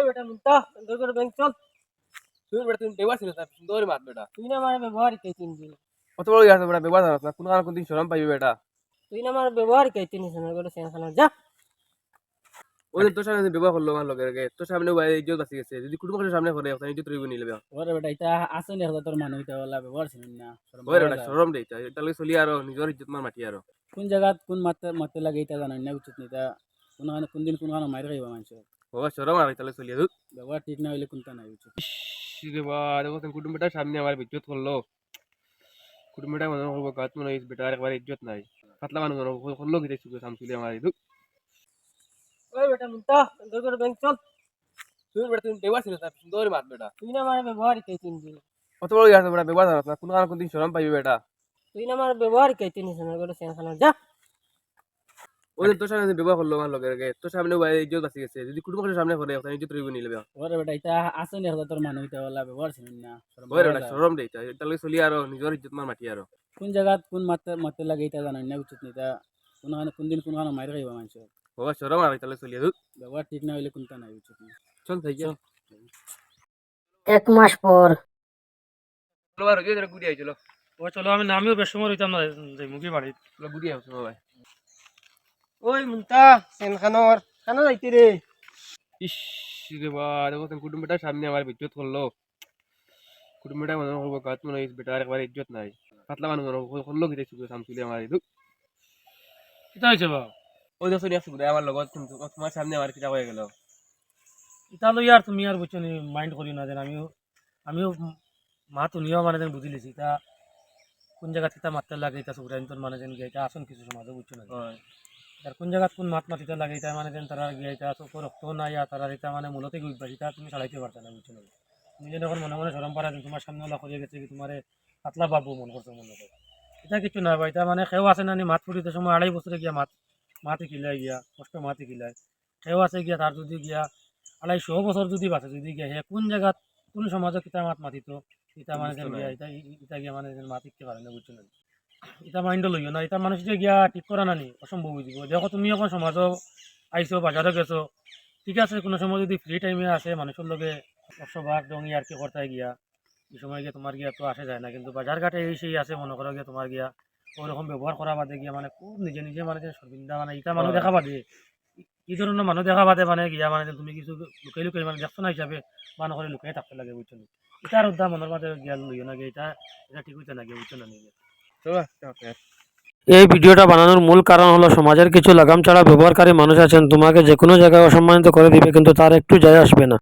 বেটা মুন্তা সুন্দর করে ব্যাংক চল। তুই বেটা তুমি বেবা ছিল তার সুন্দর মাত বেটা। তুই না আমার ব্যবহার কে চিনবি। কত বড় গেছে বেটা বেবা জানাস না কোন আর কোন দিন শরম পাইবি বেটা। তুই না আমার ব্যবহার কে চিনিস না করে সেখানে যা। ওই দিন তোর সামনে বেবা করলো আমার লগে লগে তোর সামনে ইজ্জত বাঁচি গেছে যদি কুটুমের সামনে করে ওখানে ইজ্জত রইব নিলে ওরে বেটা এটা আসলে হলো তোর মানুষ এটা বলা ব্যবহার ছিল না ওই বেটা শরম দেই তাহলে চলি আর নিজের ইজ্জত মার মাটি আর কোন জায়গা কোন মারতে মারতে লাগে এটা জানাই না উচিত নেই তা কোন দিন কোন মাইর খাইব মানুষ ও শরম আর তাহলে চলি দুধ ব্যবহার ঠিক না হইলে কোনটা নাই উচিত রে বা দেখো কুটুমটার সামনে আমার ইজ্জত করলো কুটুমটা মনে করবো কাজ মনে হয় বেটা একবার ইজ্জত নাই পাতলা মানুষ মনে করলো কি দেখছি সামসুলি আমার দুধ ওই বেটা মুন্তা সুন্দর করে ব্যাংক চল। তুই বেটা তুমি বেবা ছিল তার সুন্দর মাত বেটা। তুই না আমার ব্যবহার কে চিনবি। কত বড় গেছে বেটা বেবা জানাস না কোন আর কোন দিন শরম পাইবি বেটা। তুই না আমার ব্যবহার কে চিনিস না করে সেখানে যা। ওই দিন তোর সামনে বেবা করলো আমার লগে লগে তোর সামনে ইজ্জত বাঁচি গেছে যদি কুটুমের সামনে করে ওখানে ইজ্জত রইব নিলে ওরে বেটা এটা আসলে হলো তোর মানুষ এটা বলা ব্যবহার ছিল না ওই বেটা শরম দেই তাহলে চলি আর নিজের ইজ্জত মার মাটি আর কোন জায়গা কোন মারতে মারতে লাগে এটা জানাই না উচিত নেই তা কোন দিন কোন মাইর খাইব মানুষ ও শরম আর তাহলে চলি দুধ ব্যবহার ঠিক না হইলে কোনটা নাই উচিত নেই চল থাকি এক মাস পর চলো আর ওই ঘুরে আইছিল ও চলো আমি নামিও বেশ সময় হইতাম না যে মুখি বাড়ি চলো ঘুরে আসছো ভাই ওই মুন্তা সেনখানোর কেন যাইতি রে। ইস রে বা দেখো কুটুমটার সামনে আমার ইজ্জত করলো কুটুমটা মনে করবো কাজ মনে হয় বেটা একবার ইজ্জত নাই পাতলা মানুষ মনে করলো কি দেখছি সামসুলি আমার দুধ কিতা হয়েছে বা ওই দেখো নিয়ে আসছি আমার লগত তোমার সামনে আমার কিটা হয়ে গেল ইতা লই আর তুমি আর বুঝছো নি মাইন্ড করি না যেন আমিও মা তুমিও মানে যেন বুঝি লিছি তা কোন জায়গা থেকে মারতে লাগে এটা সুগ্রাইন তোর মানে যেন গিয়ে এটা আসন কিছু সমাজে বুঝছো না আর কোন জায়গা কোন মাত মাতিতে লাগে এটা মানে যেন তারা গিয়ে এটা রক্ত নাই আর তারা এটা মানে মূলতে গুইবা এটা তুমি চালাইতে পারছো না বুঝছো না তুমি যেন এখন মনে মনে সরম পারা তোমার সামনে ওলা করিয়ে গেছে কি তোমার পাতলা বাবু মন করছো মনে করে এটা কিছু না ভাই এটা মানে কেউ আছে না নি মাত ফুটিতে সময় 2.5 বছরে গিয়া মাতি কিলাই গিয়া কষ্ট মাতি কিলাই কেউ আছে গিয়া তার যদি গিয়া 250 বছর যদি বাঁচে যদি গিয়া হে কোন জায়গাত কোন সমাজত কিতা মাত মাতিত এটা মানে যেন গিয়া এটা গিয়া মানে যেন মাতিতে পারে না বুঝছো না এটা মাইন্ড লইও না এটা মানুষ যে গিয়া ঠিক করা নানি অসম্ভব বুঝিব দেখো তুমি এখন সমাজও আইসো বাজারে গেছো ঠিক আছে কোনো সময় যদি ফ্রি টাইমে আসে মানুষের লগে 100 বার ডঙ্গি আর কি করতে গিয়া এই সময় গিয়ে তোমার গিয়া তো আসে যায় না কিন্তু বাজার ঘাটে এই সেই আছে মনে করো গিয়া তোমার গিয়া ওরকম ব্যবহার করা বাদে গিয়া মানে খুব নিজে নিজে মানে যে সর্বিন্দা মানে ইটা মানুষ দেখা বাদে এই ধরনের মানুষ দেখা বাদে মানে গিয়া মানে তুমি কিছু লুকাই লুকাই মানে দেখছো না হিসাবে মানুষ করে লুকাই থাকতে লাগে বুঝছো না এটার উদ্যা মনের মাঝে গিয়া লইও না গিয়ে এটা ঠিক হইতে না গিয়ে বুঝছো না নিয়ে চলো এই ভিডিওটা বানানোর মূল কারণ হলো সমাজের কিছু লাগাম ছাড়া ব্যবহারকারী মানুষ আছেন তোমাকে যে কোনো জায়গায় অসম্মানিত করে দিবে কিন্তু তার একটু যায় আসবে না।